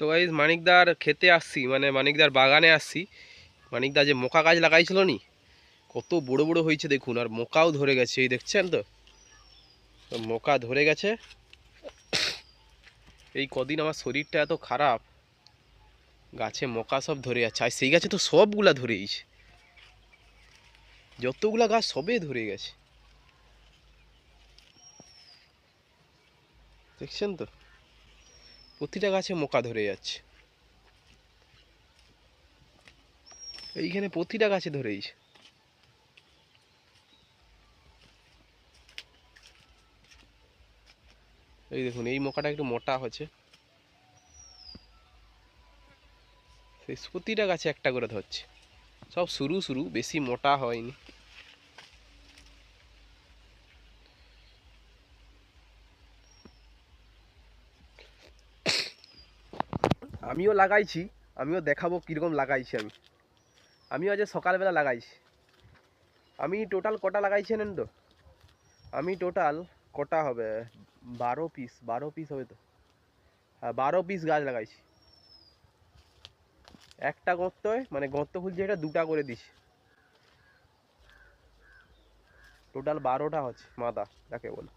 তো গাইস মানিকদার খেতে আসছি, মানে মানিকদার বাগানে আসছি। মানিকদা যে মোকা গাছ লাগাইছিল নি, কত বড় বড় হয়েছে দেখুন, আর মোকাও ধরে গেছে, এই দেখছেন তো, মোকা ধরে গেছে। এই কদিন আমার শরীরটা এত খারাপ, গাছে মোকা সব ধরে যাচ্ছে, আর সেই গাছে তো সবগুলা ধরে গেছে, যতগুলা গাছ সবে ধরে গেছে, দেখছেন তো, প্রতিটা গাছে মোকা ধরে যাচ্ছে, এইখানে প্রতিটা গাছে ধরে গেছে। এই দেখুন, এই মোকাটা একটু মোটা হচ্ছে, সেই প্রতিটা গাছে একটা করে ধরছে, সব শুরু শুরু, বেশি মোটা হয়নি। আমিও লাগাইছি, আমিও দেখাবো কীরকম লাগাইছি। আমিও আজ সকালবেলা লাগাইছি। আমি টোটাল কটা লাগাইছি জানেন তো? আমি টোটাল কটা হবে, 12 পিস হবে তো, হ্যাঁ 12 পিস গাছ লাগাইছি। একটা গর্তয়, মানে গর্ত খুলছে এটা, দুটা করে দিছি, টোটাল 12টা হচ্ছে মাদা যাকে বলে।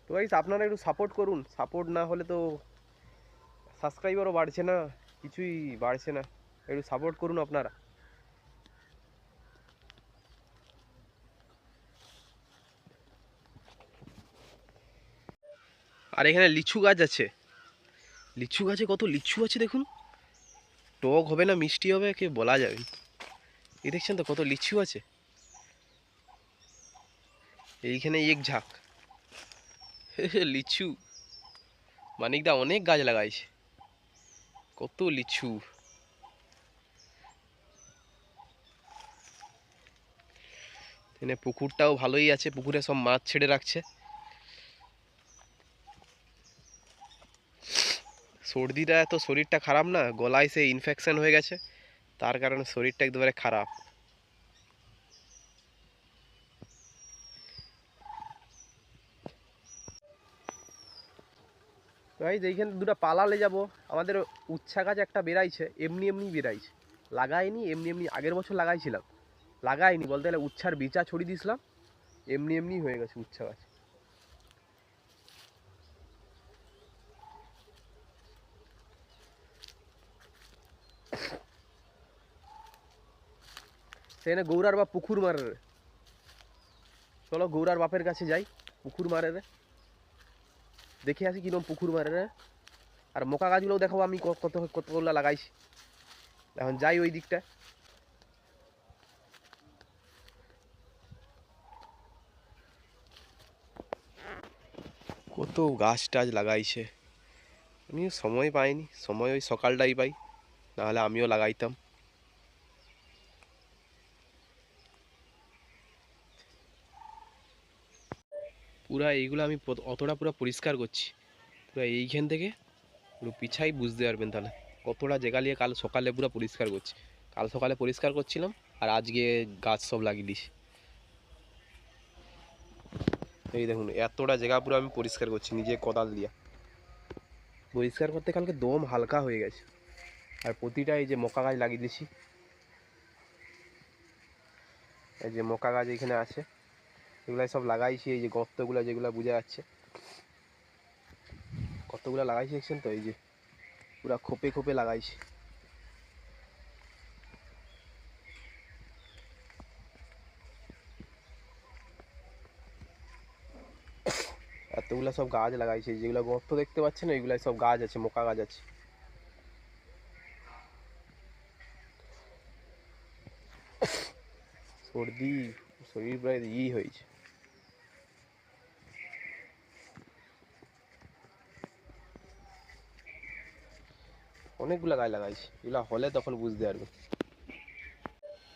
তো গাইস আপনারা একটু সাপোর্ট করুন, সাপোর্ট না হলে তো সাবস্ক্রাইবারও বাড়ছে না, কিছুই বাড়ছে না, একটু সাপোর্ট করুন আপনারা। আর এখানে লিচু গাছ আছে, লিচু গাছে কত লিচু আছে দেখুন, টক হবে না মিষ্টি হবে কে বলা যাবে না। এই দেখছেন তো কত লিচু আছে, এইখানে এক ঝাঁক লিচু। মানিকদা অনেক গাছ লাগাইছে, কত লিচু। এখানে পুকুরটাও ভালোই আছে, পুকুরে সব মাছ ছেড়ে রাখছে। সর্দিটা এত শরীরটা খারাপ না, গলায় সে ইনফেকশন হয়ে গেছে, তার কারণে শরীরটা একেবারে খারাপ। গাইজ এইখানে দুটো পালালে যাব, আমাদের উচ্ছা গাছ একটা বেরাইছে, এমনি এমনি বেরাইছে, লাগাইনি, এমনি এমনি আগের বছর লাগাইছিলাম, লাগাইনি বলতে গেলে উচ্ছার বীজা ছড়িয়ে দিয়েছিলাম, এমনি এমনি হয়ে গেছে উচ্ছা গাছ। সেখানে গৌরার বাপ পুকুর মারে রে, চলো গৌরার বাপের কাছে যাই, পুকুর মারে রে, দেখে আসি কিরকম পুকুর মারে রে। আর মোকা গাছগুলোও দেখাবো আমি কতগুলো লাগাইছি, এখন যাই ওই দিকটা। কত গাছ টাছ লাগাইছে, আমি সময় পাইনি, সময় ওই সকালটাই পাই, নাহলে আমিও লাগাইতাম। পুরা এইগুলো আমি অতটা পুরো পরিষ্কার করছি, পুরো এইখান থেকে পুরো পিছাই বুঝতে পারবেন তাহলে কতটা জায়গা নিয়ে কাল সকালে পুরো পরিষ্কার করছি। কাল সকালে পরিষ্কার করছিলাম, আর আজকে গাছ সব লাগিয়ে দিছি। এই দেখুন এতটা জায়গা পুরো আমি পরিষ্কার করছি নিজে কোদাল দিয়া, পরিষ্কার করতে কালকে দম হালকা হয়ে গেছে। আর প্রতিটা এই যে মকা গাছ লাগিয়ে দিছি, এই যে মকা গাছ এখানে আছে, এগুলাই সব লাগাইছি, এই যে গর্তগুলো যেগুলো বোঝা যাচ্ছে, কতগুলো লাগাইছি দেখছেন তো, এই যে পুরা খোপে খোপে লাগাইছি। এতগুলো সব গাছ লাগাইছি, যেগুলো গর্ত দেখতে পাচ্ছেন ওইগুলাই সব গাছ আছে, মকা গাছ আছে। সর্দি, শরীর প্রায় হয়েছে। অনেকগুলো গাছ লাগাইছি, এগুলো হলে তখন বুঝতে পারবে।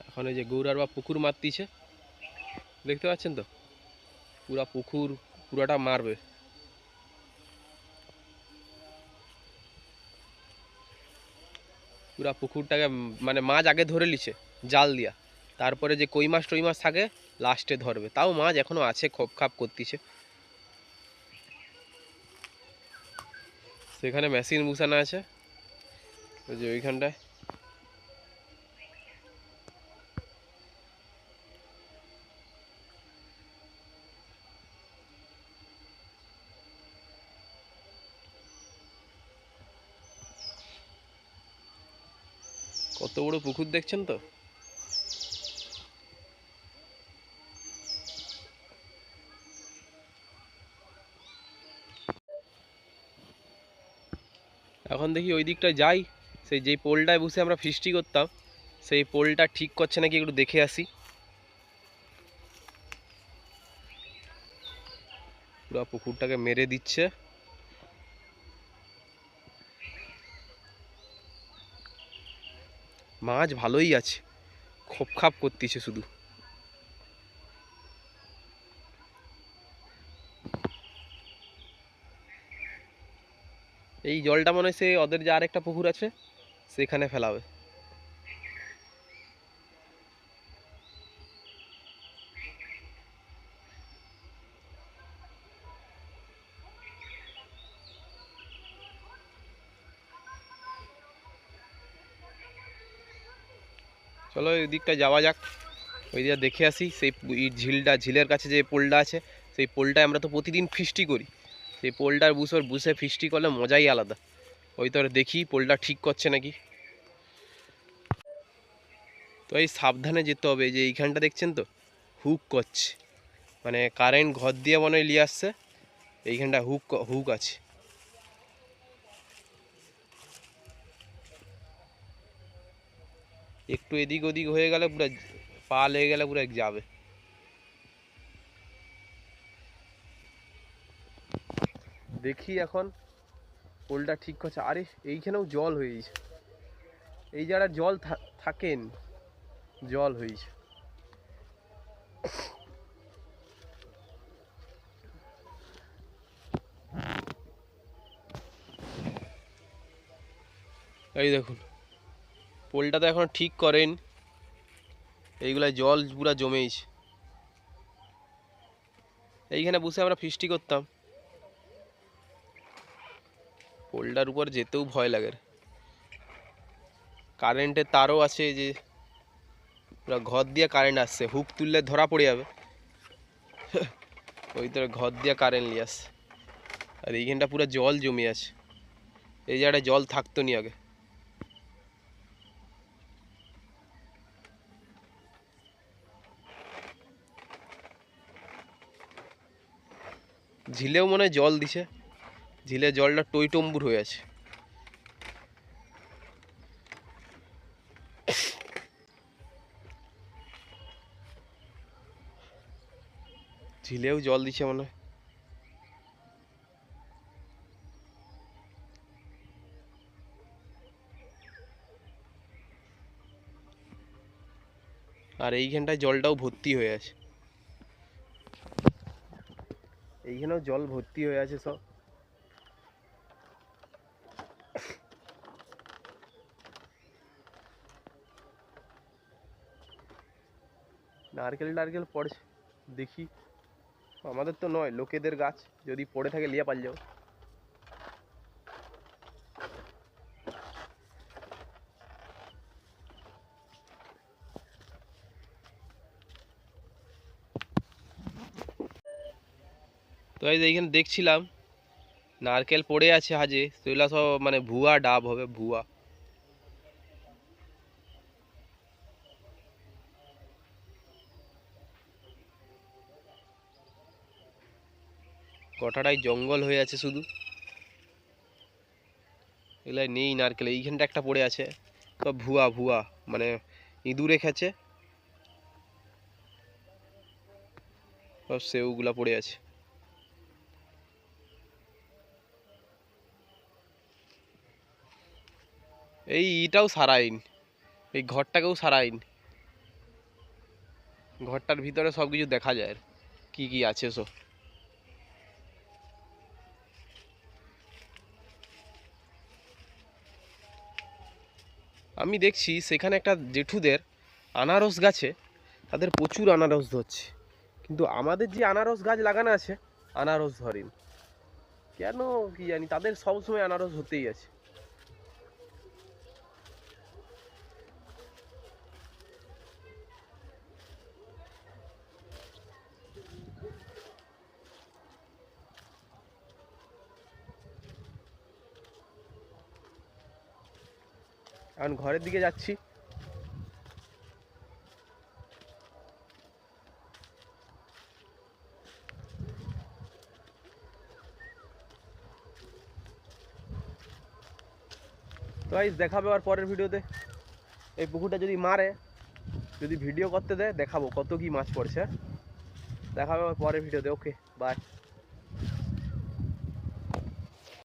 এখন এই যে গৌরার বা পুকুর মারতিছে, দেখতে পাচ্ছেন তো, পুরা পুকুর পুরাটা মারবে। পুরা পুকুরটাকে মানে মাছ আগে ধরে লিছে জাল দিয়া, তারপরে যে কই মাছ টই মাছ থাকে লাস্টে ধরবে, তাও মাছ এখনো আছে, খোপ খাপ করতেছে। সেখানে মেশিন বসানো আছে, ওই যে ওইখানটায়। কত বড় পুকুর দেখছেন তো। এখন দেখি ওই দিকটা যাই, সেই যেই পোলটায় বসে আমরা ফিস্টি করতাম সেই পোলটা ঠিক করছে নাকি একটু দেখে আসি। পুরো পুকুরটাকে মেরে দিচ্ছে। মাছ ভালোই আছে, খোপ খাপ করতেছে শুধু। এই জলটা মনে হয় সে ওদের যে আরেকটা পুকুর আছে সেখানে ফেলাবে। চলো ওই দিকটা যাওয়া যাক, ওই দিকটা দেখে আসি। সেই ঝিলের কাছে যে পোলটা আছে সেই পোলটায় আমরা তো প্রতিদিন ফিস্টি করি, সেই পোলটার বুসে ফিস্টি করলে মজাই আলাদা। ওই তো দেখি পোলটা ঠিক করছে নাকি। তো এই সাবধানে যেতে হবে, যে এইখানটা দেখছেন তো হুক করছে, মানে কারেন্ট ঘর দিয়ে মনে হয় নিয়ে আসছে। এইখানটা হুক আছে। একটু এদিক ওদিক হয়ে গেলে পুরো পা লেগে গেলে পুরো যাবে। দেখি এখন পোলটা ঠিক করছে। আরে এইখানেও জল হয়েছে, এই যারা জল থাকেন জল হয়েছে। এই দেখুন পোলটা তো এখন ঠিক করেন, এইগুলা জল পুরা জমেইছে। এইখানে বসে আমরা ফিস্টি করতাম, পোলটার উপর যেতেও ভয় লাগে। কারেন্টের তারও আছে, যে পুরা ঘর দিয়ে কারেন্ট আসছে, হুক তুললে ধরা পড়ে যাবে। ওই তো ঘর দিয়ে কারেন্ট নিয়ে আসছে। আর এইখানটা পুরো জল জমে আছে, এই জায়গাটা জল থাকতো নি আগে। ঝিলেও মনে হয় জল দিছে, ঝিলে জলটা টইটম্বুর হয়ে আছে। ঝিলেও জল দিছে মনে হয়। আর এইখানটায় জলটাও ভর্তি হয়ে আছে, এইখানেও জল ভর্তি হয়ে আছে সব। নারকেল টারকেল পড়ছে দেখি, আমাদের তো নয় লোকেদের গাছ, যদি পড়ে থাকে লিয়া পাল যাও। তো এই যে এইখানে দেখছিলাম নারকেল পড়ে আছে হাজে, সেগুলা সব মানে ভুয়া ডাব হবে, ভুয়া। গোটাটাই জঙ্গল হয়ে আছে শুধু, এগুলাই নেই নারকেল। এইখানটা একটা পড়ে আছে, সব ভুয়া ভুয়া, মানে ইঁদুরে খেছে, সব সেউগুলা পড়ে আছে। এইটাও সারাইন, এই ঘরটাকেও সারাইন, ঘরটার ভিতরে সব কিছু দেখা যায় কি কি আছে সব। আমি দেখছি সেখানে একটা জেঠুদের আনারস গাছে তাদের প্রচুর আনারস ধরছে, কিন্তু আমাদের যে আনারস গাছ লাগানো আছে আনারস ধরেনি। কেন কি জানি, তাদের সবসময় আনারস হতেই আছে। এখন ঘরের দিকে যাচ্ছি। তো গাইস দেখাবে আবার পরের ভিডিওতে। এই পুকুরটা যদি মারে, যদি ভিডিও করতে দেয়, দেখাবো কত কি মাছ পড়ছে। দেখাবে আবার পরের ভিডিওতে। Okay bye.